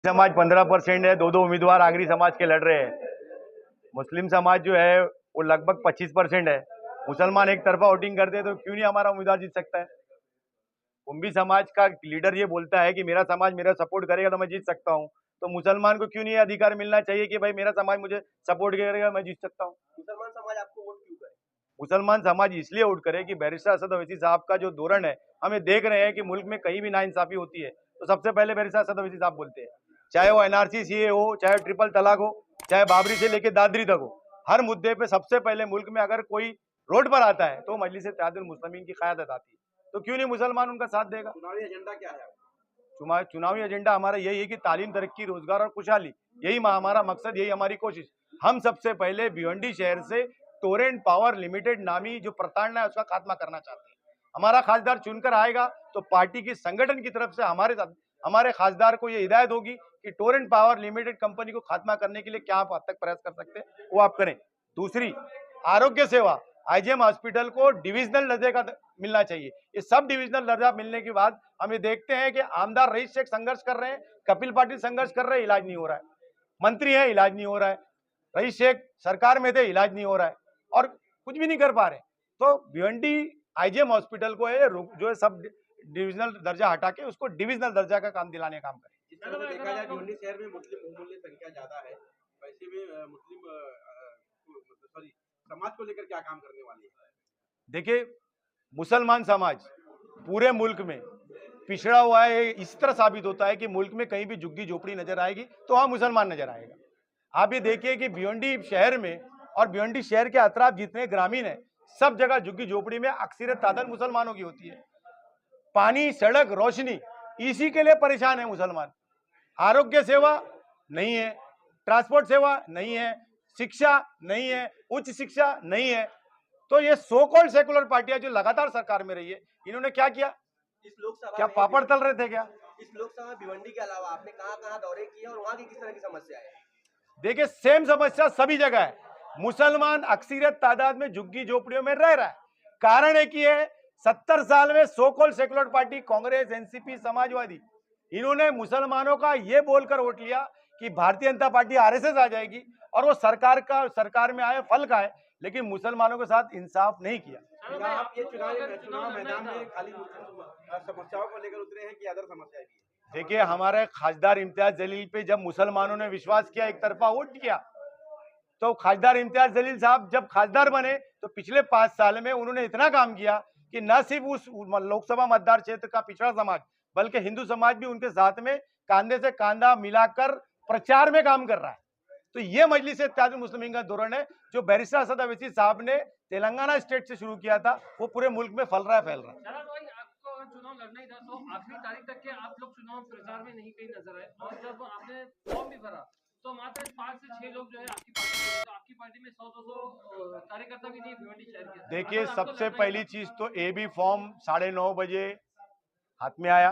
समाज 15% है, दो उम्मीदवार आगरी समाज के लड़ रहे हैं। मुस्लिम समाज जो है वो लगभग 25% है। मुसलमान एक तरफा वोटिंग करते हैं तो क्यों नहीं हमारा उम्मीदवार जीत सकता है? कुंभी समाज का लीडर ये बोलता है कि मेरा समाज मेरा सपोर्ट करेगा तो मैं जीत सकता हूँ, तो मुसलमान को क्यों नहीं अधिकार मिलना चाहिए कि भाई मेरा समाज मुझे सपोर्ट करेगा मैं जीत सकता हूँ? मुसलमान समाज आपको वोट क्यों करे? मुसलमान समाज इसलिए वोट करे कि बैरिस्टर असद अवैसी साहब का जो धोरण है, हमें देख रहे हैं कि मुल्क में कहीं भी नाइंसाफी होती है तो सबसे पहले बैरिस्टर असद अवैसी साहब बोलते हैं, चाहे वो एनआरसी सीए हो, चाहे ट्रिपल तलाक हो, चाहे बाबरी से लेके दादरी तक हो, हर मुद्दे पे सबसे पहले मुल्क में अगर कोई रोड पर आता है तो मजलिस इत्तेहादुल मुस्लिमीन की क़यादत आती है, तो क्यों नहीं मुसलमान उनका साथ देगा? चुनावी एजेंडा क्या है? चुनावी एजेंडा हमारा यही है कि तालीम, तरक्की, रोजगार और खुशहाली, यही हमारा मकसद, यही हमारी कोशिश। हम सबसे पहले भिवंडी शहर से टोरेंट पावर लिमिटेड नामी जो प्रताड़ना है उसका खात्मा करना चाहते हैं। हमारा खासदार चुनकर आएगा तो पार्टी की संगठन की तरफ से हमारे खासदार को ये हिदायत होगी कि टोरेंट पावर लिमिटेड कंपनी को खात्मा करने के लिए क्या आप हद तक प्रयास कर सकते हैं वो आप करें। दूसरी, आरोग्य सेवा, आईजीएम हॉस्पिटल को डिविजनल दर्जे का मिलना चाहिए। ये सब डिविजनल दर्जा मिलने के बाद हम ये देखते हैं कि आमदार रईस शेख संघर्ष कर रहे हैं, कपिल पाटिल संघर्ष कर रहे हैं, इलाज नहीं हो रहा है। मंत्री है, इलाज नहीं हो रहा है। रईस शेख सरकार में थे, इलाज नहीं हो रहा है और कुछ भी नहीं कर पा रहे। तो भिवंडी आईजीएम हॉस्पिटल को है जो है सब डिविजनल दर्जा हटा के उसको डिविजनल दर्जा का काम दिलाने का काम करें। जिस तरह से देखा जाए भिवंडी शहर में मुस्लिम बहुमूल्य संख्या ज्यादा है, वैसे में मुस्लिम समाज को लेकर क्या काम करने वाली है? देखिए, मुसलमान समाज पूरे मुल्क में पिछड़ा हुआ है, इस तरह साबित होता है कि मुल्क में कहीं भी झुग्गी झोपड़ी नजर आएगी तो वहां मुसलमान नजर आएगा। आप ये देखिए कि भिवंडी शहर में और भिवंडी शहर के अतराफ जितने ग्रामीण है सब जगह झुग्गी झोपड़ी में अक्सरियत तादाद मुसलमानों की होती है। पानी, सड़क, रोशनी, इसी के लिए परेशान है मुसलमान। आरोग्य सेवा नहीं है, ट्रांसपोर्ट सेवा नहीं है, शिक्षा नहीं है, उच्च शिक्षा नहीं है। तो ये सो कॉल्ड सेकुलर पार्टियां जो लगातार सरकार में रही है, इन्होंने क्या किया? इस लोकसभा क्या पापड़ तल रहे थे क्या? इस लोकसभा भिवंडी के अलावा आपने कहां-कहां दौरे किए और वहां की किस तरह की समस्या है? देखिए, सेम समस्या सभी जगह है। मुसलमान अक्सरियत तादाद में झुग्गी झोपड़ियों में रह रहा है। कारण है कि ये 70 साल में so called secular party Congress, NCP, Samajwadi, इन्होंने मुसलमानों का ये बोलकर वोट लिया कि भारतीय जनता पार्टी आरएसएस आ जाएगी और वो सरकार में आए, फल का है, लेकिन मुसलमानों के साथ इंसाफ नहीं किया। आप ये चुनाव मैदान में खाली समस्याओं को लेकर उतरे हैं कि अदर समस्याएं भी है? देखिए, हमारे खासदार इम्तियाज जलील पे जब मुसलमानों ने विश्वास किया, एक तरफा वोट किया, तो खासदार इम्तियाज जलील साहब जब खासदार बने तो पिछले 5 साल में उन्होंने इतना काम किया कि न सिर्फ उस लोकसभा मतदार क्षेत्र का पिछड़ा समाज बल्कि हिंदू समाज भी उनके साथ में कांधे से कांधा मिलाकर प्रचार में काम कर रहा है। तो ये मजलिस इत्तेहादुल मुस्लिमीन का धोरण है जो बैरिस्टर असद अवैसी साहब ने तेलंगाना स्टेट से शुरू किया था, वो पूरे मुल्क में फैल रहा है। आपको चुनाव लड़ना ही था तो आखिरी तारीख तक के आप लोग चुनाव प्रचार में नहीं कहीं नजर आए और जब आपने फॉर्म भी भरा तो मात्र 5 से 6 लोग जो है आपकी पार्टी में 100-200 कार्यकर्ता भी नहीं भिवंडी शहर के। देखिए, सबसे पहली चीज तो एबी फॉर्म 9:30 बजे हाथ में आया।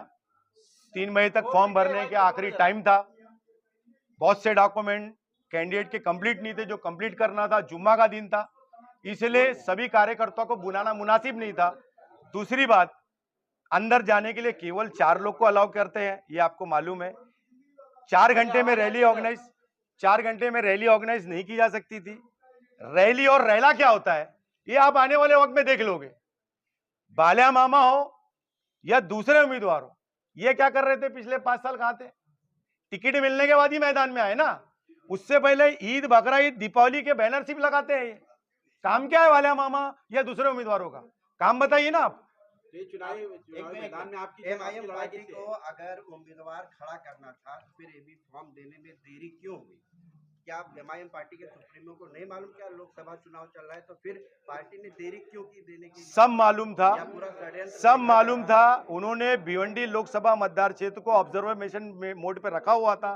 3 बजे तक फॉर्म भरने के आखिरी टाइम था। बहुत से डॉक्यूमेंट कैंडिडेट के कंप्लीट नहीं थे, जो कंप्लीट करना था। जुम्मा का दिन था, इसलिए सभी कार्यकर्ताओं को बुलाना मुनासिब नहीं था। दूसरी बात, अंदर जाने के लिए केवल 4 लोग को अलाउ करते हैं, ये आपको मालूम है। 4 घंटे में रैली ऑर्गेनाइज नहीं की जा सकती थी। रैली और रैला क्या होता है ये आप आने वाले वक्त में देख लोगे। बालिया मामा हो या दूसरे उम्मीदवार हो, ये क्या कर रहे थे पिछले 5 साल? कहां थे? टिकट मिलने के बाद ही मैदान में आए ना। उससे पहले ईद, बकरा ईद, दीपावली के बैनर सिर्फ लगाते हैं। काम क्या है बालिया मामा या दूसरे उम्मीदवारों का? काम बताइए ना आप। चुनावी मैदान में आपकी एमआईएम पार्टी को अगर उम्मीदवार खड़ा करना था तो फिर एबी फॉर्म देने में देरी क्यों हुई? क्या आप एमआईएम पार्टी के सुप्रीमो को नहीं मालूम क्या लोकसभा चुनाव चल रहा है तो फिर पार्टी ने देरी क्यों की देने की? सब मालूम था। उन्होंने भिवंडी लोकसभा मतदार क्षेत्र को ऑब्जर्वेशन मोड पे रखा हुआ था,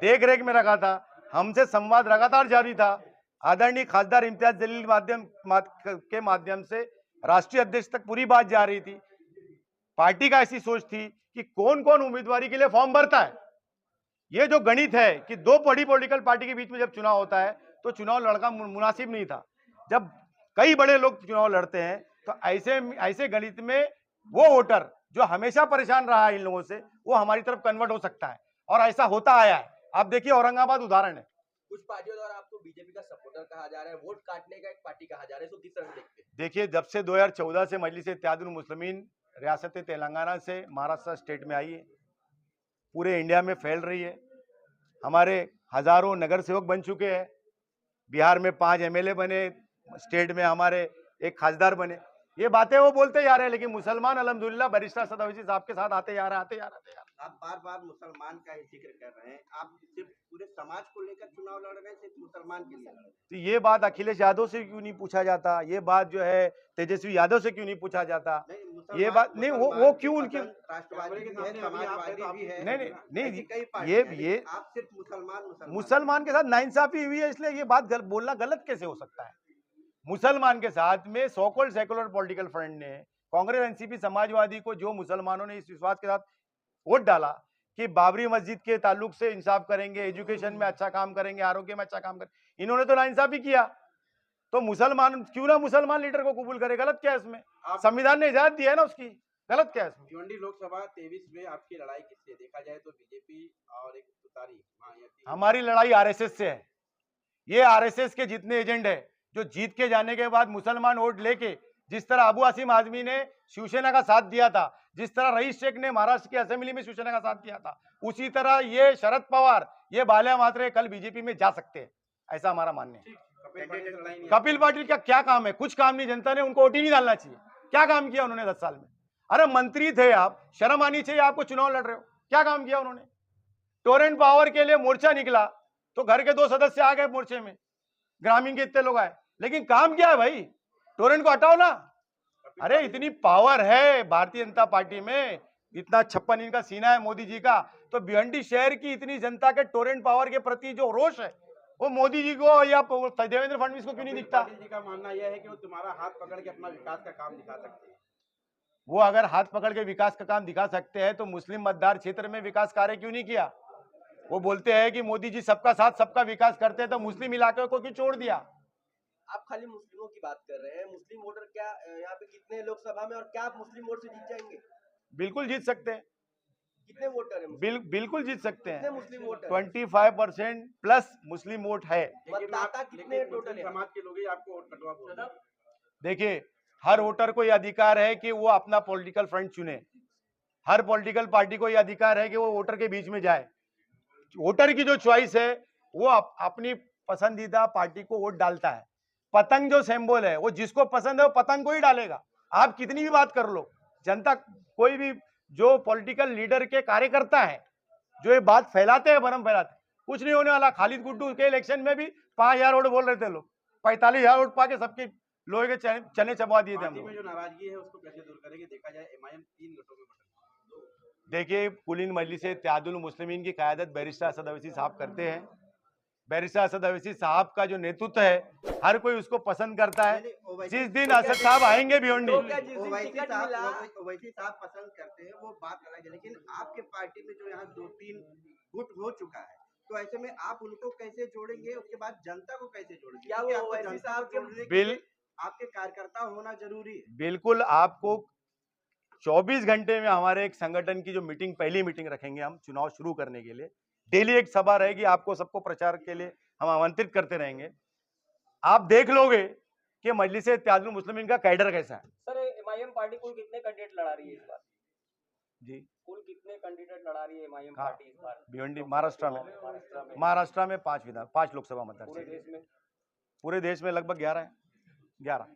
देख रेख में रखा था। हमसे संवाद लगातार जारी था। आदरणीय खासदार इम्तियाज जलील के माध्यम से राष्ट्रीय अध्यक्ष तक पूरी बात जा रही थी। पार्टी का ऐसी सोच थी कि कौन कौन उम्मीदवारी के लिए फॉर्म भरता है। ये जो गणित है कि 2 बड़ी पॉलिटिकल पार्टी के बीच में जब चुनाव होता है तो चुनाव लड़ना मुनासिब नहीं था। जब कई बड़े लोग चुनाव लड़ते हैं तो ऐसे गणित में वो वोटर जो हमेशा परेशान रहा है इन लोगों से, वो हमारी तरफ कन्वर्ट हो सकता है। और ऐसा होता आया है। आप देखिए औरंगाबाद उदाहरण है। कुछ पार्टियों द्वारा आपको बीजेपी का सपोर्टर कहा जा रहा है, वोट काटने का एक पार्टी कहा जा रहा है, इसको किस तरह से देखते हैं? देखिए, जब से 2014 से मजलिस इत्तेहादुल मुस्लिमीन रियासत तेलंगाना से महाराष्ट्र स्टेट में आई है, पूरे इंडिया में फैल रही है। हमारे हजारों नगर सेवक बन चुके हैं। बिहार में 5 एमएलए बने, स्टेट में हमारे 1 खासदार बने। ये बातें वो बोलते जा रहे हैं, लेकिन मुसलमान अल्हम्दुलिल्लाह बैरिस्टर असद अवैसी साहब के साथ आते जा रहे हैं। आप बार बार मुसलमान का ही जिक्र कर रहे हैं, आप सिर्फ पूरे समाज को लेकर चुनाव लड़ रहे हैं, सिर्फ मुसलमान के लिए लड़ रहे हैं? तो ये बात अखिलेश यादव से क्यों नहीं पूछा जाता? ये बात जो है तेजस्वी यादव से क्यों नहीं पूछा जाता? ये बात नहीं, वो क्यों उनकी राष्ट्रवादी भी है, समाजवादी भी है, नहीं ऐसी कई पार्टियां हैं, ये लेकिन आप सिर्फ मुसलमान के साथ नाइंसाफी हुई है, इसलिए ये बात बोलना गलत कैसे हो सकता है? मुसलमान के साथ में so called secular political front ने, कांग्रेस, एनसीपी, समाजवादी को जो मुसलमानों ने इस विश्वास के साथ वोट डाला कि बाबरी मस्जिद के ताल्लुक से इंसाफ करेंगे, एजुकेशन में अच्छा काम करेंगे, आरोग्य में अच्छा काम करेंगे, इन्होंने तो नाइंसाफी किया। तो मुसलमान क्यों ना मुसलमान लीडर को कबूल करे? गलत क्या है इसमें? संविधान ने इजाजत दी है ना उसकी, गलत क्या है इसमें? भिवंडी लोकसभा 23 में आपकी लड़ाई किससे? देखा जाए तो बीजेपी और एक तुतारी हमारी लड़ाई आरएसएस से है। ये आरएसएस के जितने एजेंट है, जो जीत के जाने के बाद मुसलमान वोट लेके, जिस तरह अबू आसिम आजमी ने शिवसेना का साथ दिया था, जिस तरह रईस शेख ने महाराष्ट्र की असेंबली में शिवसेना का साथ दिया था, उसी तरह ये शरद पवार, ये बाल्या मात्रे कल बीजेपी में जा सकते हैं, ऐसा हमारा मानना है। कपिल पाटिल का क्या काम है? कुछ काम नहीं। जनता ने उनको वोट नहीं डालना चाहिए। क्या काम किया उन्होंने 10 साल में? अरे मंत्री थे आप, शर्म आनी चाहिए आपको, चुनाव लड़ रहे हो। क्या काम किया उन्होंने? टोरेंट पावर के लिए मोर्चा निकला तो घर के 2 सदस्य आ गए मोर्चे में, ग्रामीण के इतने लोग आए, लेकिन काम क्या है भाई? टोरेंट को हटाओ ना। अरे इतनी पावर है भारतीय जनता पार्टी में, इतना 56 इंच का सीना है मोदी जी का, तो भिवंडी शहर की इतनी जनता के टोरेंट पावर के प्रति जो रोष है, वो मोदी जी को या देवेंद्र फडणवीस को क्यों नहीं दिखता? जी का मानना यह है कि वो तुम्हारा हाथ पकड़ के अपना विकास का काम दिखा सकते हैं। वो अगर हाथ पकड़ के विकास का काम दिखा सकते हैं तो मुस्लिम मतदार क्षेत्र में विकास कार्य क्यों नहीं किया? वो बोलते हैं कि मोदी जी सबका साथ सबका विकास करते हैं, तो मुस्लिम इलाके को क्यों छोड़ दिया? आप खाली मुस्लिमों की बात कर रहे हैं। मुस्लिम वोटर क्या यहाँ पे कितने लोकसभा में, और क्या आप मुस्लिम वोट से जीत जाएंगे? बिल्कुल जीत सकते हैं। कितने वोटर हैं? बिल्कुल जीत सकते हैं। मुस्लिम वोटर 25% प्लस मुस्लिम वोट है। मतदाता कितने टोटल है? समाज के लोग ही आपको वोट कटवा बोलते हैं। देखिए, हर वोटर को यह अधिकार है कि वो अपना पॉलिटिकल फ्रंट चुने। हर पॉलिटिकल पार्टी को यह अधिकार है कि वो वोटर के बीच में जाए। वोटर की जो चॉइस है, वो अपनी पसंदीदा पार्टी को वोट डालता है। पतंग जो सिंबल है, वो जिसको पसंद है वो पतंग को ही डालेगा। आप कितनी भी बात कर लो, जनता कोई भी जो पॉलिटिकल लीडर के कार्यकर्ता है, जो ये बात फैलाते हैं, भरम फैलाते हैं, कुछ नहीं होने वाला। खालिद गुड्डू के इलेक्शन में भी 5000 वोट बोल रहे थे लोग, 45,000 वोट पाके सबके लोहे के चने चबा दिए थे हम लोग। जो नाराजगी है उसको कैसे दूर करेंगे? देखा जाए एमआईएम 3 गठों में बंटा। देखिए, कुलीन मजलिस इत्तेहादुल मुस्लिमीन की क़यादत बैरिस्टर असद अवैसी साहब करते हैं। बैरिस्टर असद अवैसी साहब का जो नेतृत्व है, हर कोई उसको पसंद करता है। जिस दिन असद साहब आएंगे भिवंडी, ओवैसी साहब पसंद करते हैं, वो बात अलग है, लेकिन आपके पार्टी में जो यहाँ 2-3 गुट हो चुका है, तो ऐसे में आप उनको कैसे जोड़ेंगे? उसके बाद जनता को कैसे जोड़ेंगे? क्या वो ओवैसी साहब के आपके कार्यकर्ता होना जरूरी है? बिल्कुल। आपको 24 घंटे में हमारे एक संगठन की जो मीटिंग, पहली मीटिंग रखेंगे हम चुनाव शुरू करने के लिए। डेली एक सभा रहेगी, आपको सबको प्रचार के लिए हम आमंत्रित करते रहेंगे। आप देख लोगे कि मजलिस इत्तेहादुल मुस्लिमीन का कैडर कैसा है। सर, एमआईएम पार्टी कुल कितने कैंडिडेट लड़ा रही है इस बार? जी, कुल कितने कैंडिडेट लड़ा रही है एमआईएम पार्टी इस बार? भिवंडी महाराष्ट्र में 5 लोकसभा मतदार। पूरे देश में लगभग 11 है। 11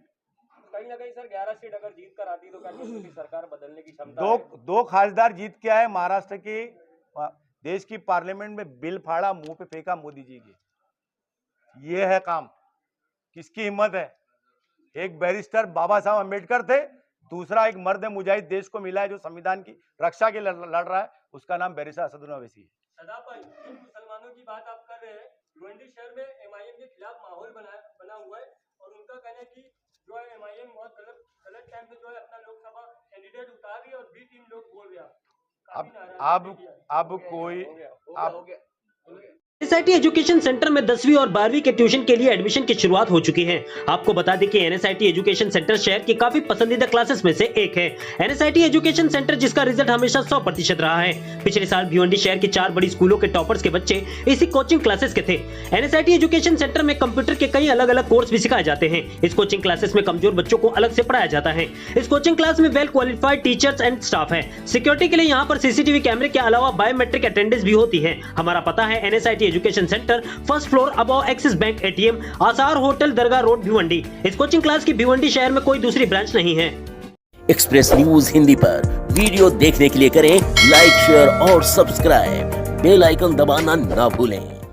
कहीं ना कहीं सर 11 सीट अगर जीत कर आती तो क्या की सरकार बदलने की क्षमता है? दो खासदार जीत के आए महाराष्ट्र की, देश की पार्लियामेंट में बिल फाड़ा, मुंह पे फेंका मोदी जी के। ये है काम। किसकी हिम्मत है? एक बैरिस्टर बाबा साहब अम्बेडकर थे, दूसरा एक मर्द मुजाहिद देश को मिला है जो संविधान की रक्षा के लड़ रहा है, उसका नाम बैरिस्टर असद अवैसी है। सदाब भाई, जिन मुसलमानों की बात आप कर रहे हैं, भिवंडी शहर में एमआईएम के खिलाफ माहौल बना हुआ है, और उनका कहना है कि जो है एमआईएम बहुत गलत टाइम पे जो है अपना लोकसभा कैंडिडेट उतार रही है और बी टीम लोग बोल रहे हैं। अब कोई एनएसआईटी एजुकेशन सेंटर में 10वीं और 12वीं के ट्यूशन के लिए एडमिशन की शुरुआत हो चुकी है। आपको बता दें कि एनएसआईटी एजुकेशन सेंटर शहर की काफी पसंदीदा क्लासेस में से एक है। एनएसआईटी एजुकेशन सेंटर जिसका रिजल्ट हमेशा 100% रहा है। पिछले साल भिवंडी शहर की 4 बड़ी स्कूलों के टॉपर्स के बच्चे इसी कोचिंग क्लासेस के थे। एनएसआईटी एजुकेशन सेंटर में कंप्यूटर के कई अलग अलग कोर्स भी सिखाए जाते हैं। इस कोचिंग क्लासेस में कमजोर बच्चों को अलग से पढ़ाया जाता है। इस कोचिंग क्लास में well qualified teachers and staff है। सिक्योरिटी के लिए यहाँ पर सीसीटीवी कैमरे के अलावा बायोमेट्रिक अटेंडेंस भी होती है। हमारा पता है NSIT education centre, first floor above axis bank ATM, आसार होटल, दरगाह रोड, भिवंडी। इस कोचिंग क्लास की भिवंडी शहर में कोई दूसरी ब्रांच नहीं है। एक्सप्रेस न्यूज हिंदी पर वीडियो देखने के लिए करें लाइक, शेयर और सब्सक्राइब। बेल आइकन दबाना ना भूलें।